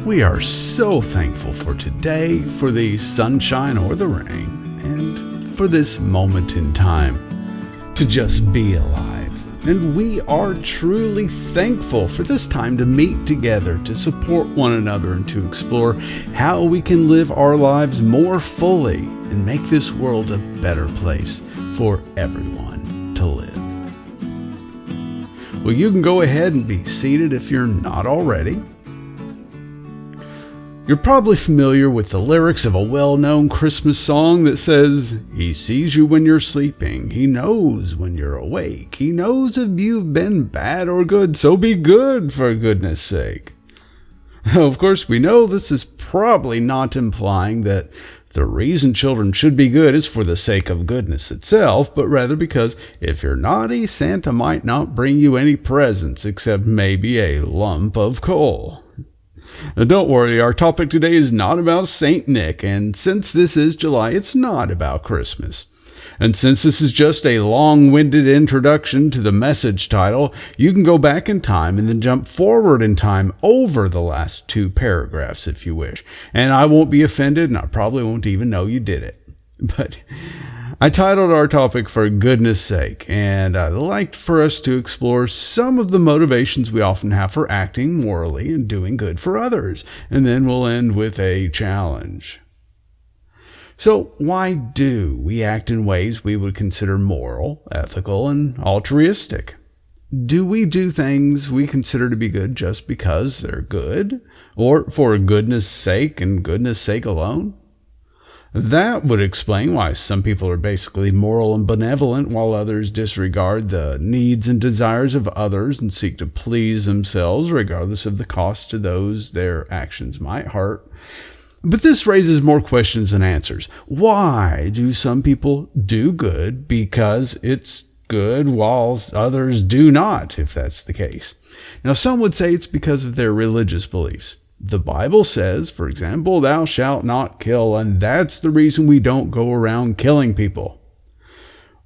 We are so thankful for today, for the sunshine or the rain, and for this moment in time to just be alive. And we are truly thankful for this time to meet together, to support one another, and to explore how we can live our lives more fully and make this world a better place for everyone to live. Well, you can go ahead and be seated if you're not already. You're probably familiar with the lyrics of a well-known Christmas song that says, "He sees you when you're sleeping. He knows when you're awake. He knows if you've been bad or good, so be good for goodness sake." Now, of course, we know this is probably not implying that the reason children should be good is for the sake of goodness itself, but rather because if you're naughty, Santa might not bring you any presents except maybe a lump of coal. Now, don't worry, our topic today is not about Saint Nick, and since this is July, it's not about Christmas. And since this is just a long-winded introduction to the message title, you can go back in time and then jump forward in time over the last 2 paragraphs if you wish. And I won't be offended, and I probably won't even know you did it. But I titled our topic For Goodness Sake, and I'd like for us to explore some of the motivations we often have for acting morally and doing good for others. And then we'll end with a challenge. So why do we act in ways we would consider moral, ethical, and altruistic? Do we do things we consider to be good just because they're good, or for goodness sake and goodness sake alone? That would explain why some people are basically moral and benevolent while others disregard the needs and desires of others and seek to please themselves regardless of the cost to those their actions might hurt. But this raises more questions than answers. Why do some people do good because it's good while others do not, if that's the case? Now, some would say it's because of their religious beliefs. The Bible says, for example, "Thou shalt not kill," and that's the reason we don't go around killing people.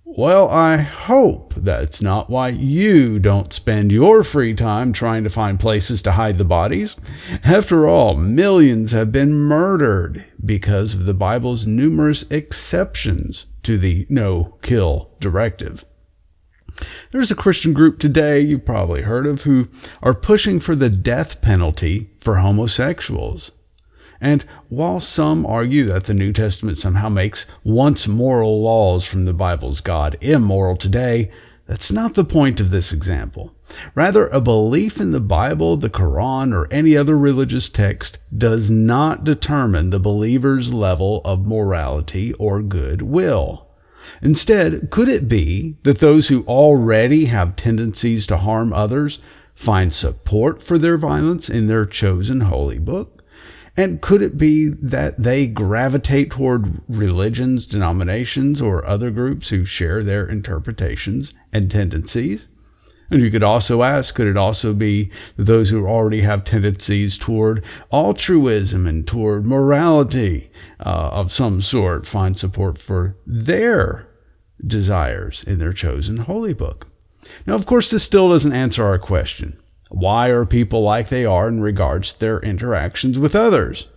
Well, I hope that's not why you don't spend your free time trying to find places to hide the bodies. After all, millions have been murdered because of the Bible's numerous exceptions to the no-kill directive. There's a Christian group today you've probably heard of who are pushing for the death penalty for homosexuals. And while some argue that the New Testament somehow makes once moral laws from the Bible's God immoral today, that's not the point of this example. Rather, a belief in the Bible, the Quran, or any other religious text does not determine the believer's level of morality or goodwill. Instead, could it be that those who already have tendencies to harm others find support for their violence in their chosen holy book? And could it be that they gravitate toward religions, denominations, or other groups who share their interpretations and tendencies? And you could also ask, could it also be that those who already have tendencies toward altruism and toward morality of some sort find support for their desires in their chosen holy book? Now, of course, this still doesn't answer our question. Why are people like they are in regards to their interactions with others?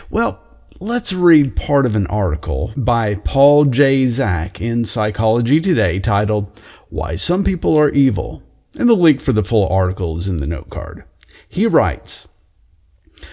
Well, let's read part of an article by Paul J. Zak in Psychology Today titled, "Why Some People Are Evil," and the link for the full article is in the note card. He writes,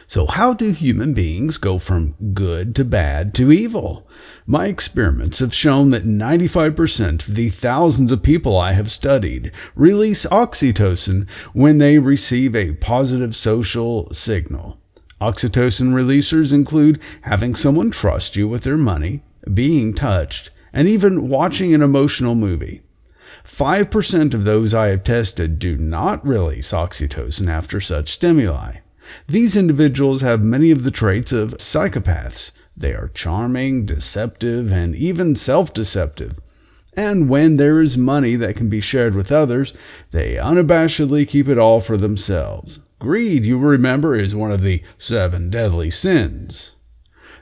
"So how do human beings go from good to bad to evil? My experiments have shown that 95% of the thousands of people I have studied release oxytocin when they receive a positive social signal. Oxytocin releasers include having someone trust you with their money, being touched, and even watching an emotional movie. 5% of those I have tested do not release oxytocin after such stimuli. These individuals have many of the traits of psychopaths. They are charming, deceptive, and even self-deceptive. And when there is money that can be shared with others, they unabashedly keep it all for themselves. Greed, you remember, is one of the 7 deadly sins.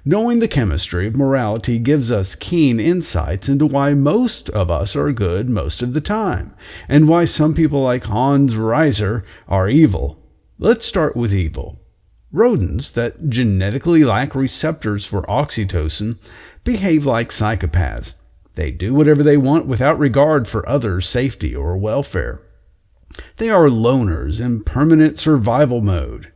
Knowing the chemistry of morality gives us keen insights into why most of us are good most of the time, and why some people like Hans Reiser are evil. Let's start with evil. Rodents that genetically lack receptors for oxytocin behave like psychopaths. They do whatever they want without regard for others' safety or welfare. They are loners in permanent survival mode.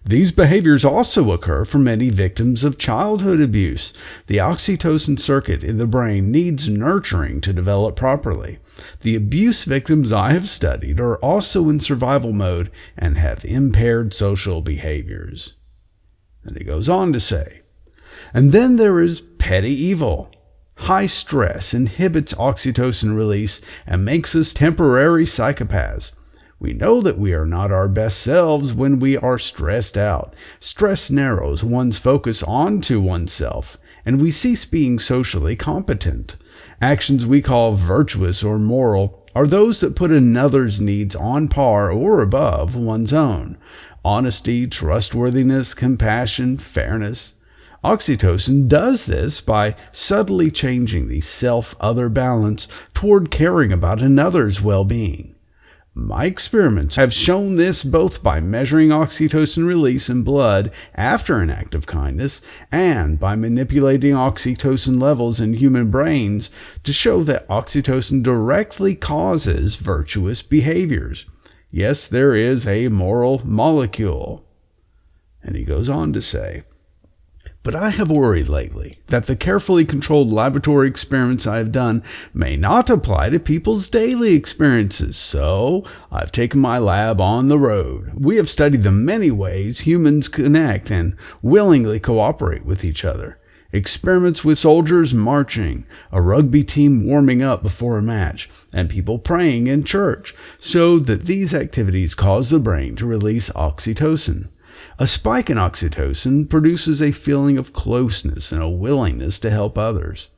These behaviors also occur for many victims of childhood abuse. The oxytocin circuit in the brain needs nurturing to develop properly. The abuse victims I have studied are also in survival mode and have impaired social behaviors. And he goes on to say, and then there is petty evil. High stress inhibits oxytocin release and makes us temporary psychopaths. We know that we are not our best selves when we are stressed out. Stress narrows one's focus onto oneself, and we cease being socially competent. Actions we call virtuous or moral are those that put another's needs on par or above one's own. Honesty, trustworthiness, compassion, fairness. Oxytocin does this by subtly changing the self-other balance toward caring about another's well-being. My experiments have shown this both by measuring oxytocin release in blood after an act of kindness and by manipulating oxytocin levels in human brains to show that oxytocin directly causes virtuous behaviors. Yes, there is a moral molecule. And he goes on to say, but I have worried lately that the carefully controlled laboratory experiments I have done may not apply to people's daily experiences, so I've taken my lab on the road. We have studied the many ways humans connect and willingly cooperate with each other. Experiments with soldiers marching, a rugby team warming up before a match, and people praying in church, so that these activities cause the brain to release oxytocin. A spike in oxytocin produces a feeling of closeness and a willingness to help others.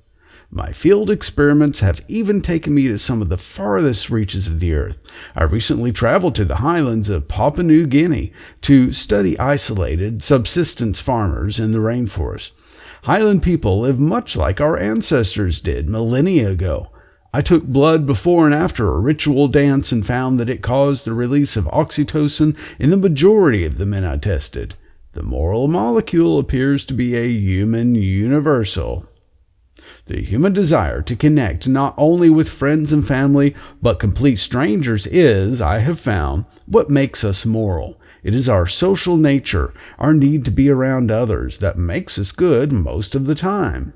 My field experiments have even taken me to some of the farthest reaches of the earth. I recently traveled to the highlands of Papua New Guinea to study isolated subsistence farmers in the rainforest. Highland people live much like our ancestors did millennia ago. I took blood before and after a ritual dance and found that it caused the release of oxytocin in the majority of the men I tested. The moral molecule appears to be a human universal. The human desire to connect not only with friends and family, but complete strangers is, I have found, what makes us moral. It is our social nature, our need to be around others, that makes us good most of the time.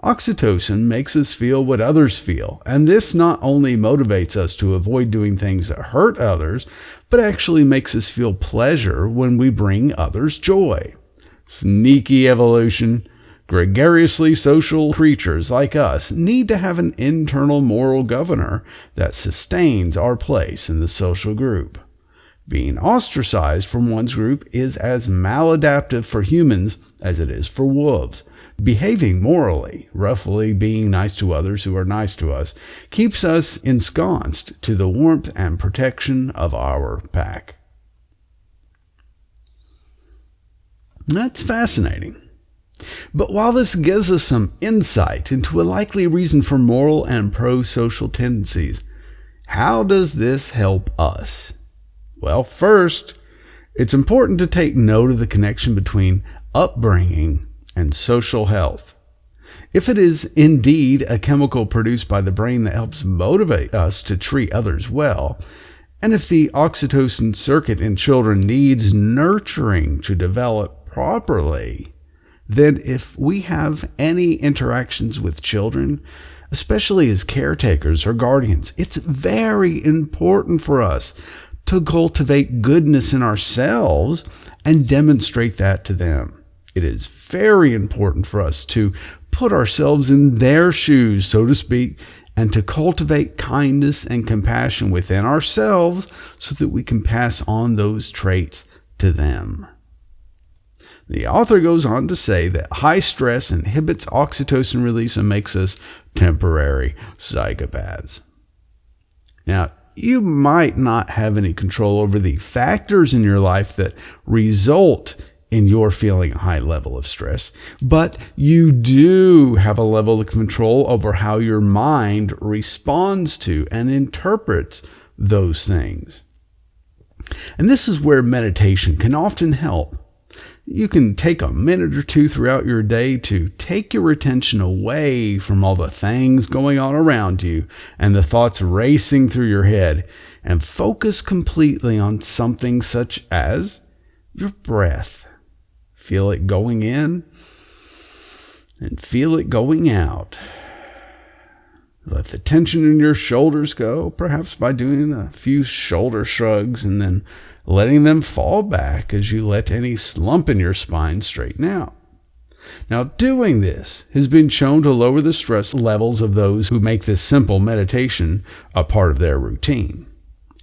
Oxytocin makes us feel what others feel, and this not only motivates us to avoid doing things that hurt others, but actually makes us feel pleasure when we bring others joy. Sneaky evolution. Gregariously social creatures like us need to have an internal moral governor that sustains our place in the social group. Being ostracized from one's group is as maladaptive for humans as it is for wolves. Behaving morally, roughly being nice to others who are nice to us, keeps us ensconced to the warmth and protection of our pack. That's fascinating. But while this gives us some insight into a likely reason for moral and pro-social tendencies, how does this help us? Well, first, it's important to take note of the connection between upbringing and social health. If it is indeed a chemical produced by the brain that helps motivate us to treat others well, and if the oxytocin circuit in children needs nurturing to develop properly, then if we have any interactions with children, especially as caretakers or guardians, it's very important for us to cultivate goodness in ourselves and demonstrate that to them. It is very important for us to put ourselves in their shoes, so to speak, and to cultivate kindness and compassion within ourselves so that we can pass on those traits to them. The author goes on to say that high stress inhibits oxytocin release and makes us temporary psychopaths. Now, you might not have any control over the factors in your life that result in your feeling a high level of stress, but you do have a level of control over how your mind responds to and interprets those things. And this is where meditation can often help. You can take a minute or two throughout your day to take your attention away from all the things going on around you and the thoughts racing through your head, and focus completely on something such as your breath. Feel it going in and feel it going out. Let the tension in your shoulders go, perhaps by doing a few shoulder shrugs and then letting them fall back as you let any slump in your spine straighten out. Now, doing this has been shown to lower the stress levels of those who make this simple meditation a part of their routine.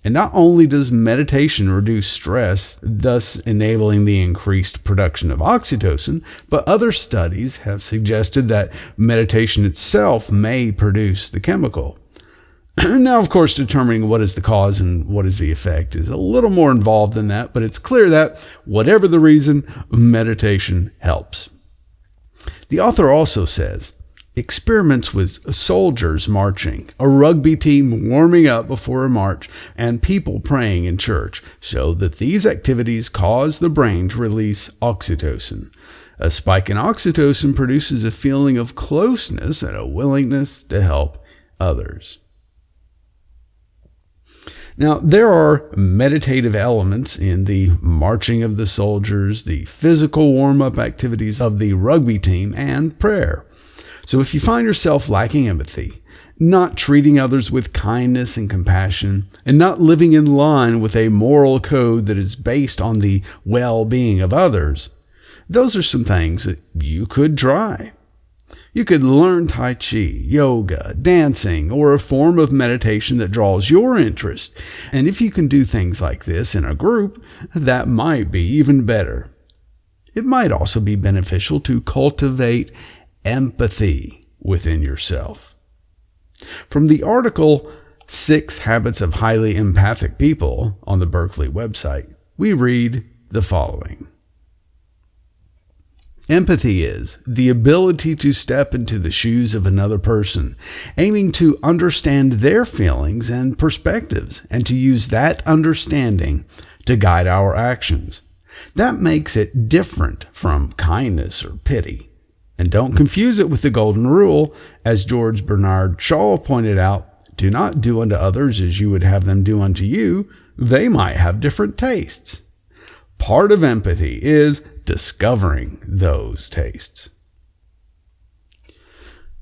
And not only does meditation reduce stress, thus enabling the increased production of oxytocin, but other studies have suggested that meditation itself may produce the chemical. Now, of course, determining what is the cause and what is the effect is a little more involved than that, but it's clear that, whatever the reason, meditation helps. The author also says, experiments with soldiers marching, a rugby team warming up before a march, and people praying in church show that these activities cause the brain to release oxytocin. A spike in oxytocin produces a feeling of closeness and a willingness to help others. Now, there are meditative elements in the marching of the soldiers, the physical warm-up activities of the rugby team, and prayer. So if you find yourself lacking empathy, not treating others with kindness and compassion, and not living in line with a moral code that is based on the well-being of others, those are some things that you could try. You could learn Tai Chi, yoga, dancing, or a form of meditation that draws your interest. And if you can do things like this in a group, that might be even better. It might also be beneficial to cultivate empathy within yourself. From the article 6 Habits of Highly Empathic People on the Berkeley website, we read the following. Empathy is the ability to step into the shoes of another person, aiming to understand their feelings and perspectives, and to use that understanding to guide our actions. That makes it different from kindness or pity. And don't confuse it with the golden rule. As George Bernard Shaw pointed out, do not do unto others as you would have them do unto you. They might have different tastes. Part of empathy is discovering those tastes.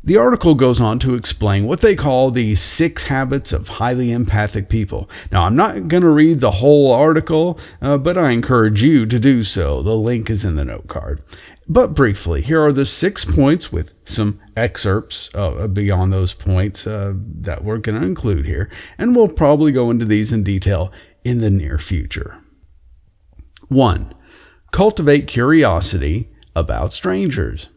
The article goes on to explain what they call the 6 habits of highly empathic people. Now, I'm not going to read the whole article, but I encourage you to do so. The link is in the note card. But briefly, here are the 6 points with some excerpts beyond those points that we're going to include here. And we'll probably go into these in detail in the near future. 1. Cultivate curiosity about strangers.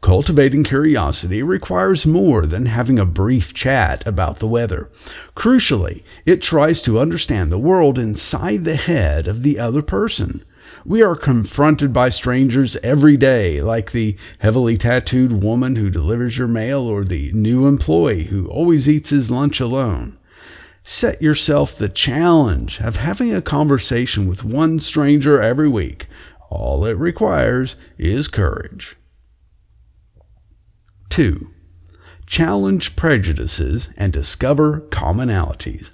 Cultivating curiosity requires more than having a brief chat about the weather. Crucially, it tries to understand the world inside the head of the other person. We are confronted by strangers every day, like the heavily tattooed woman who delivers your mail or the new employee who always eats his lunch alone. Set yourself the challenge of having a conversation with one stranger every week. All it requires is courage. 2. Challenge prejudices and discover commonalities.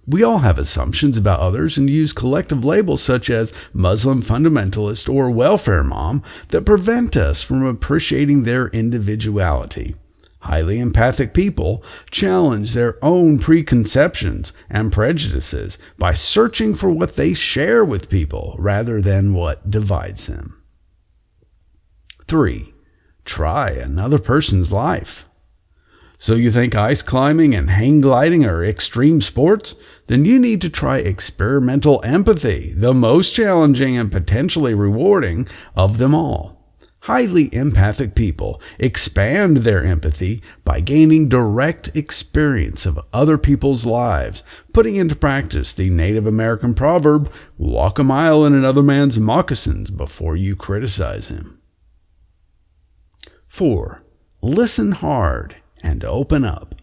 We all have assumptions about others and use collective labels such as Muslim fundamentalist or welfare mom that prevent us from appreciating their individuality. Highly empathic people challenge their own preconceptions and prejudices by searching for what they share with people rather than what divides them. 3. Try another person's life. So you think ice climbing and hang gliding are extreme sports? Then you need to try experimental empathy, the most challenging and potentially rewarding of them all. Highly empathic people expand their empathy by gaining direct experience of other people's lives, putting into practice the Native American proverb, walk a mile in another man's moccasins before you criticize him. 4. Listen hard and open up.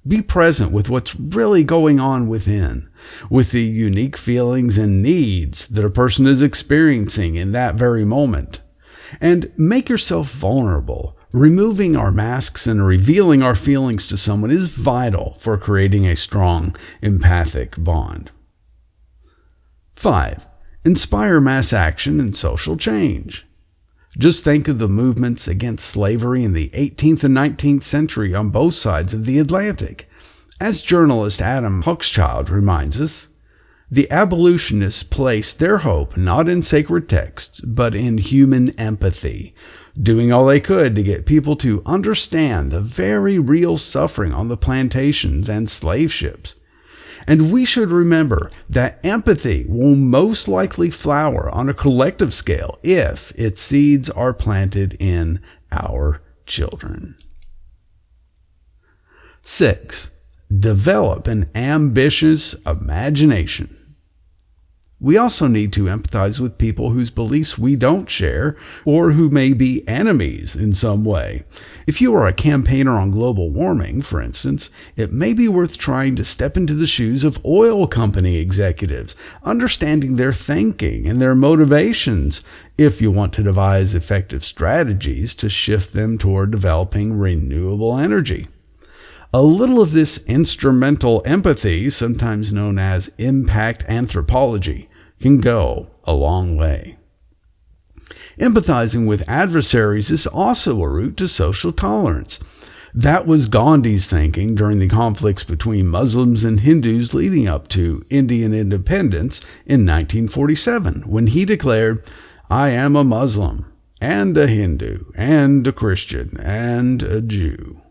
Be present with what's really going on within, with the unique feelings and needs that a person is experiencing in that very moment. And make yourself vulnerable. Removing our masks and revealing our feelings to someone is vital for creating a strong, empathic bond. 5. Inspire mass action and social change. Just think of the movements against slavery in the 18th and 19th century on both sides of the Atlantic. As journalist Adam Hochschild reminds us, the abolitionists placed their hope not in sacred texts, but in human empathy, doing all they could to get people to understand the very real suffering on the plantations and slave ships. And we should remember that empathy will most likely flower on a collective scale if its seeds are planted in our children. 6. Develop an ambitious imagination. We also need to empathize with people whose beliefs we don't share or who may be enemies in some way. If you are a campaigner on global warming, for instance, it may be worth trying to step into the shoes of oil company executives, understanding their thinking and their motivations if you want to devise effective strategies to shift them toward developing renewable energy. A little of this instrumental empathy, sometimes known as impact anthropology, can go a long way. Empathizing with adversaries is also a route to social tolerance. That was Gandhi's thinking during the conflicts between Muslims and Hindus leading up to Indian independence in 1947, when he declared, "I am a Muslim, and a Hindu, and a Christian, and a Jew."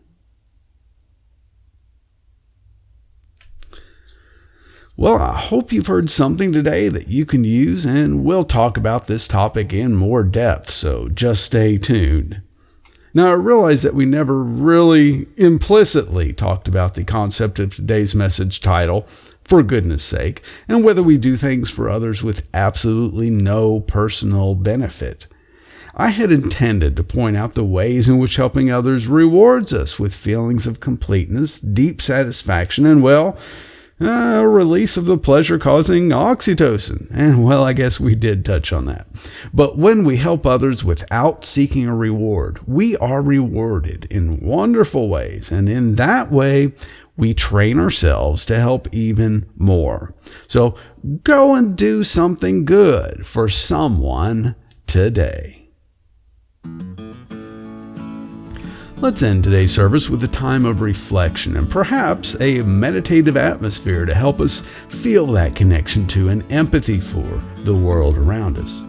Well, I hope you've heard something today that you can use, and we'll talk about this topic in more depth, so just stay tuned. Now, I realize that we never really implicitly talked about the concept of today's message title, for goodness sake, and whether we do things for others with absolutely no personal benefit. I had intended to point out the ways in which helping others rewards us with feelings of completeness, deep satisfaction, and, well, a release of the pleasure-causing oxytocin. And, well, I guess we did touch on that. But when we help others without seeking a reward, we are rewarded in wonderful ways. And in that way, we train ourselves to help even more. So go and do something good for someone today. Let's end today's service with a time of reflection and perhaps a meditative atmosphere to help us feel that connection to and empathy for the world around us.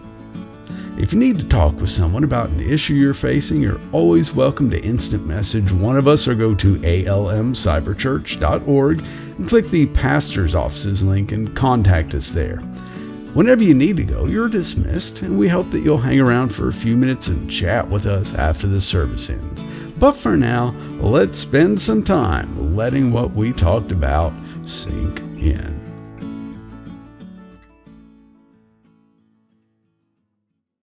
If you need to talk with someone about an issue you're facing, you're always welcome to instant message one of us or go to almcyberchurch.org and click the pastor's offices link and contact us there. Whenever you need to go, you're dismissed, and we hope that you'll hang around for a few minutes and chat with us after the service ends. But for now, let's spend some time letting what we talked about sink in.